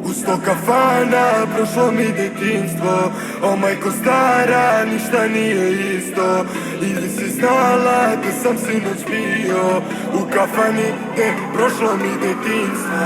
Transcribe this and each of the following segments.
U 100 kafana prošlo mi detinjstvo. O majko stara, ništa nije isto. Ili si znala da sam sinoć bio u kafani gdje prošlo mi detinjstvo.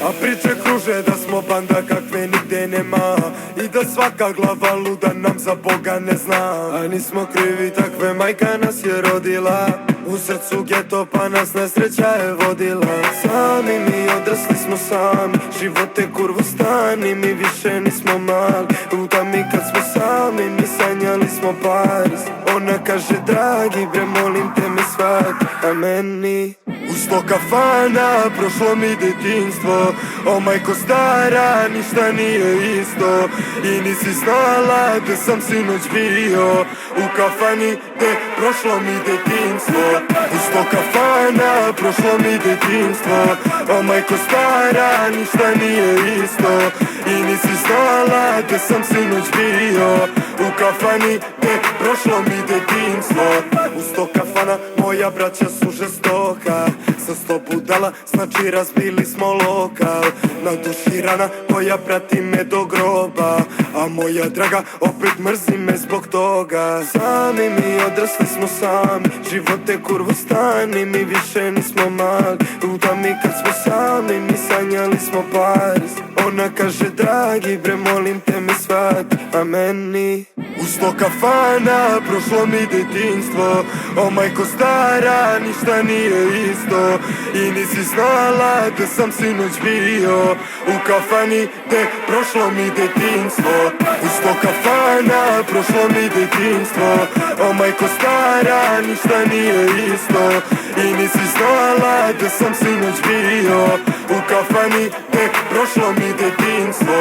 A priče kruže da smo banda kakve nigde nema i da svaka glava luda nam za Boga ne zna. A nismo krivi, takve majka nas je rodila. U srcu geto pa nas nesreća je vodila. Sami mi odrasli smo sami, živote kurvo stani, mi više nismo mali. Luda mi kad smo sami, mi sanjali smo Paris. Ona kaže dragi bre molim te me shvati, a meni u 100 kafana prošlo mi detinjstvo. O majko stara, ništa nije isto. I nisi znala da sam sinoć bio u kafani gdje prošlo mi detinjstvo. U 100 kafana prošlo mi detinjstvo. O majko stara, ništa nije isto. I nisi znala da sam sinoć bio u kafani gdje prošlo mi detinjstvo. U 100 kafana moja braća su žestoka. Sa 100 budala, znači razbili smo lokal. Na duši rana koja prati me do groba, a moja draga opet mrzi me zbog toga. Sami mi odrasli smo sami, živote kurvo stani, mi više nismo mali. Luda mi kad smo sami, mi sanjali smo Paris. Ona kaže dragi bre molim te me shvati, a meni u 100 kafana prošlo mi detinjstvo. O majko stara, ništa nije isto. I nisi znala da sam sinoć bio u kafani gdje prošlo mi detinjstvo. U 100 kafana prošlo mi detinjstvo. O majko stara, ništa nije isto. I nisi znala da sam sinoć bio u kafani gdje prošlo mi detinjstvo.